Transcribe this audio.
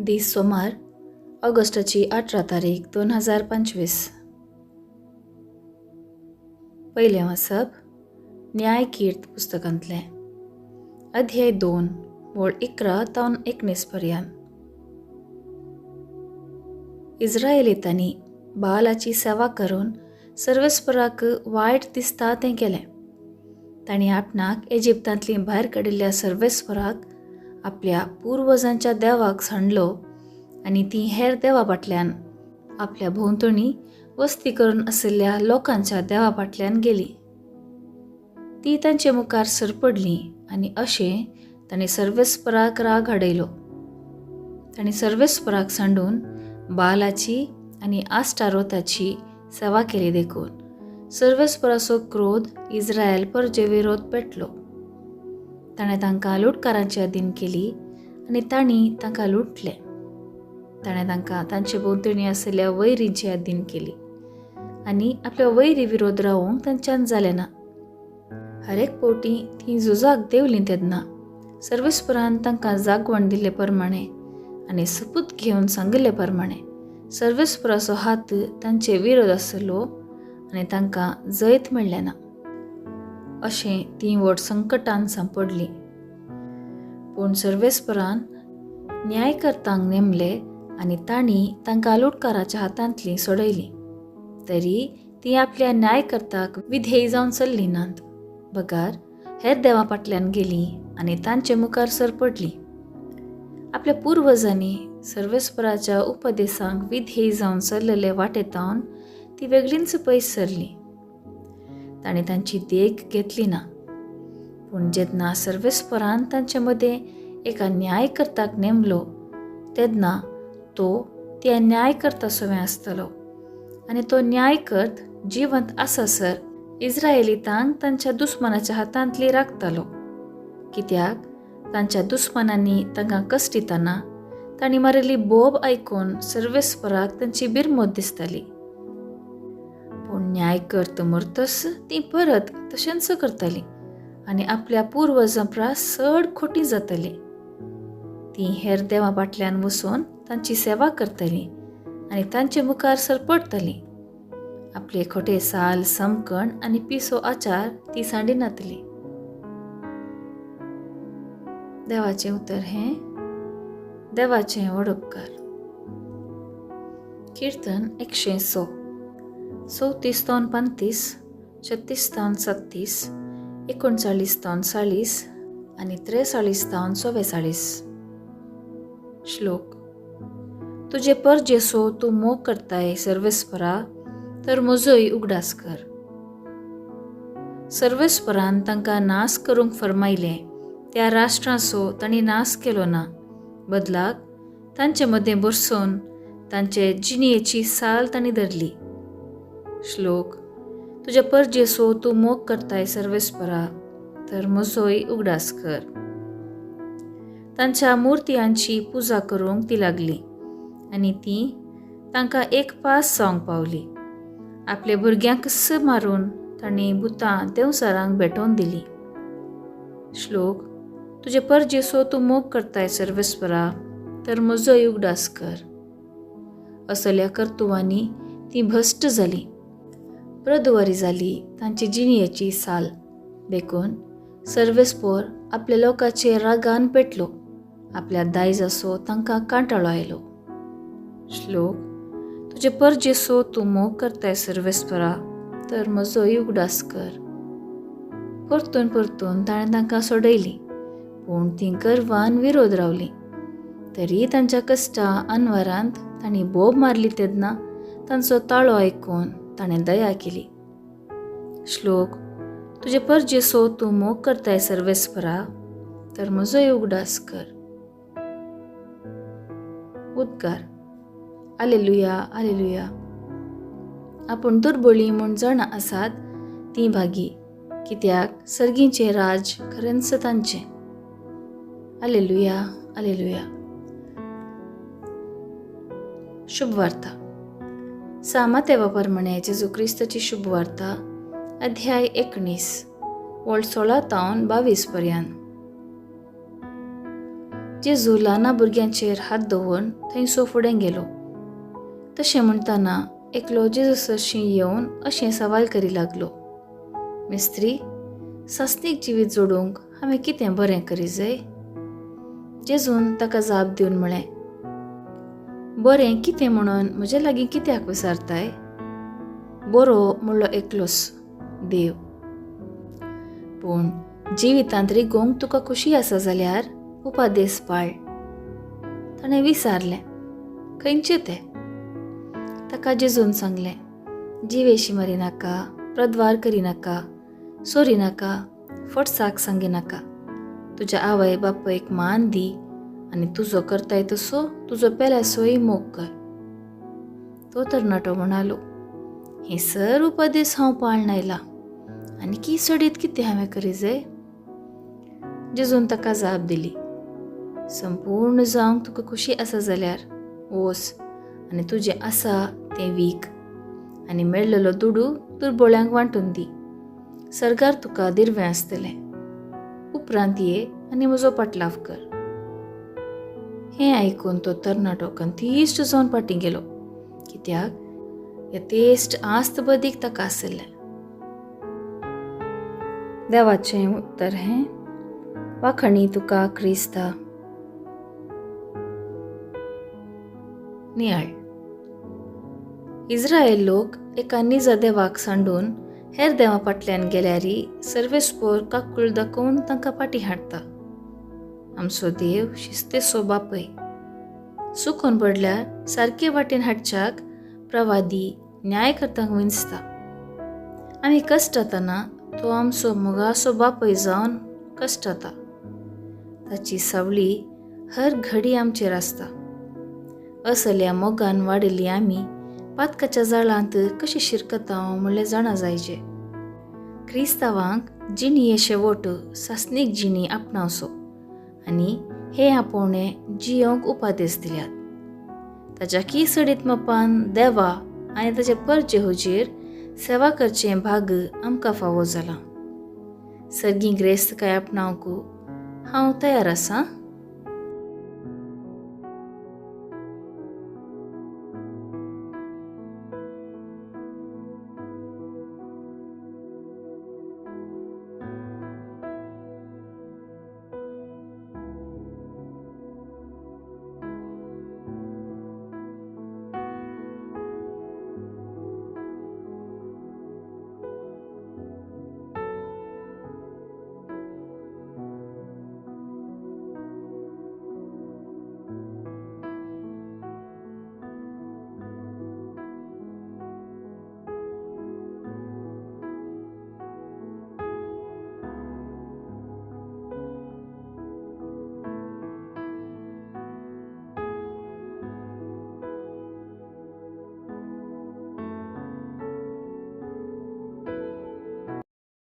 दीस सोमार, ऑगस्टाची 18 तारीख 2025. पहिले वाचप न्यायकीर्त पुस्तकांतले अध्याय 2 वळ 11 तावन 19 पर्यंत. इस्रायेलीतांनी बालाची सेवा करून सर्वेस्पराक वायट दिसता तें केलें. तांणी आपणाक इजिप्तांतली भायर काडिल्ल्या सर्वेस्पराक आपल्या पुर्वजांच्या देवाक सांडलो आनी ती हेर देवा फाटल्यान आपल्या भोंवतणी वस्ती करून आशिल्ल्या लोकांच्या देवा फाटल्यान गेली. ती तांचे मुखार सरपडली आनी अशें तांणी सर्वेस्पराक राग हाडयलो. तांणी सर्वेस्पराक सांडून बालाची आनी आस्टारोताची सेवा केली देखून सर्वेस्पराचो क्रोध इस्रायल परजे विरोध पेटलो. ताणें तांकां लुटकारांची अधीन केली आनी तांणी तांकां लुटले. ताणें तांकां तांचे भोंवतणी आशिल्ल्या वैरींची अधीन केली आनी आपल्या वैरी विरोध रावूंक तांच्यान जालें ना. हर एक फावटी तीं झुजाक देंवलीं तेन्ना सर्वेस्परान तांकां जागवण दिल्ले प्रमाणे आनी सपूत घेवन सांगिल्ले प्रमाणे सर्वेस्पराचो हात तांचे विरोध आसलो आनी तांकां जैत मेळ्ळें ना. अशें तीं व्हड संकटान सांपडलीं. पूण सर्वेस्परान न्यायकर्त्यांक नेमले आनी तांणी तांकां लुटकाराच्या हातांतलीं सोडयलीं. तरी तीं आपल्या न्यायकर्त्याक विधेय जावन चल्लीं नात. बगार हेर देवा फाटल्यान गेलीं आनी तांचे मुखार सरपडलीं. आपल्या पुर्वजांनी सर्वेस्पराच्या उपदेशांक विधेय जावन चल्लेले वाटेतावन ती वेगळींच पयस सरलीं. तांणी तांची देख घेतली ना. पूण जेन्ना सर्वेस्परान तांचे मदें एका न्यायकर्त्याक नेमलो तेन्ना तो त्या न्यायकर्त्यासोवें आसतलो आनी तो न्यायकर्त जिवंत आसासर इस्रायेलीतांक तांच्या दुस्मनाच्या हातांतली राखतलो. कित्याक तांच्या दुस्मनांनी तांकां कश्ट दितना तांणी मारिल्ली बोब आयकून सर्वेस्पराक तांची बिरमोद दिसताली. पूण न्यायकर्त मरतस तीं परत तशेंच करतालीं आनी आपल्या पुर्वजां परस चड खोटी जातालीं. तीं हेर देवा फाटल्यान वचून तांची सेवा करतालीं आनी तांचे मुखार सरपडटालीं. आपले खोटे साल समकण आनी पिसो आचार ती सांडिनातलीं. देवाचें उतर हें देवाचें व्हड उपकार. कीर्तन 106, 34-35, 36-37, 39-40 आनी 43-44. श्लोक. तुजे परजेसो तूं मोग करताय सर्वेस्परा, तर म्हजोय उगडास कर. सर्वेस्परान तांकां नास करूंक फर्मायलें त्या राष्ट्राचो तांणी नास केलो ना. बदलाक तांचे मदें बरसून तांचे जिणेची साल तांणी धरली. श्लोक. तुज्या परजेसो तूं मोग करताय सर्वेस्परा, तर म्हजोय उगडास कर. तांच्या मुर्त्यांची पुजा करूंक ती लागली आनी ती तांकां एक पास जावंक पावली. आपले भुरग्यांक स मारून तांणी भुतां देवसारांक भेटोवन दिली. श्लोक. तुजे परजेसो तूं मोग करताय सर्वेस्परा, तर म्हजोय उगडास कर. असल्या कर्तुवांनी ती भश्ट जाली. प्रद्वारी जाली तांची जिणेची साल देखून सर्वेस्पर आपल्या लोकांचे रागान पेटलो. आपल्या दायजाचो तांकां कांटाळो आयलो. श्लोक. तुजे परजेसो तूं मोग करताय सर्वेस्परा, तर म्हजोय उगडास कर. परतून परतून ताणें तांकां सोडयलीं, पूण तीं गर्वान विरोध रावलीं. तरी तांच्या कश्टा अनवरांत तांणी बोब मारली तेन्ना तांचो ताळो आयकून ताणें दया केली. श्लोक. तुजे परजेसो तूं मोग करताय सर्वेस्परा, तर म्हजोय उगडास कर. उद्गार. आलेलुया, आलेलुया. आपूण दुर्बळी म्हूण जाणा आसात तीं भागी, कित्याक सर्गीचें राज खरेंच तांचें. आलेलुया, आलेलुया. शुभवार्ता. सामातेवा प्रमाणे जेजू क्रिस्ताची शुभवार्ता अध्याय 19 वळ 16 तावन 22 पर्यंत. जेजू ल्हाना भुरग्यांचेर हात दवरून थंयसो फुडें गेलो. तशें म्हणटना एकलो जेजूसाशी येवन अशें सवाल करी लागलो, मेस्त्री, सासणीक जिवीत जोडूंक हांवें कितें बरें करी जाय? जेजून ताका जाप दिवन म्हळें, बरें कितें म्हणून म्हजे लागीं कित्याक विचारताय? बरो म्हणलो एकलोच, देव. पूण जिवितांत रिगोंक तुका खुशी आसा जाल्यार उपादेस पाळ. ताणें विचारलें, खंयचे ते? ताका जेजून सांगलें, जिवेशी मारिनाका, प्रद्वार करिनाका, सोरिनाका, फटसाक सांगिनाका, तुज्या आवय बापायक मान दी आनी तुजो करताय तसो तुजो पेल्यासोय मोग कर. तो तरणाटो म्हणालो, हे सर उपादेस हांव पाळन आयला, आनी की सडीत कितें हांवें करी जाय? जेजून ताका जाप दिली, संपूर्ण जावंक तुका खुशी आसा जाल्यार वच आनी तुजें आसा तें वीक आनी मेळ्ळलो दुडू दुर्बळ्यांक वांटून दी. सर्गार तुका दिर्वें आसतलें. उपरांत ये आनी म्हजो पाटलाव कर. हें आयकून तो तरणाटो कंतिश्ट जावन फाटीं गेलो, कित्याक यथेश्ट आस्त बदीक ताका आसलें. देवाचें उत्तर हें, वाखणी तुका क्रिस्ता. नियाळ. इस्रायल लोक एका निजा देवाक सांडून हेर देवा फाटल्यान गेल्यारी सर्वेस्पोर काकूळ दाखोवन तांकां फाटीं हाडटा. आमचो देव शिस्तेचो बापय. चुकोन पडल्यार सारके वाटेन हाडच्याक प्रवादी न्यायकर्त्यांक विंचता. आमी कश्टातना तो आमचो मोगाचो बापय जावन कश्टाता. ताची सावळी हर घडी आमचेर आसता. असल्या मोगान वाडिल्ली आमी पातकाच्या जाळांत कशी शिरकता म्हणलें जाणा जायचे. क्रिस्तांवांक जिणी शेवट सासणीक जिणी आपणावचो आनी हे आपोवणें जियोंक उपादेस दिल्यात. ताच्या की सडीत मापान देवा आनी ताचे परजे हुजेर सेवा करचें भाग आमकां फावो जाला. सर्गी ग्रेस्त काय आपणावंक हांव तयार आसां.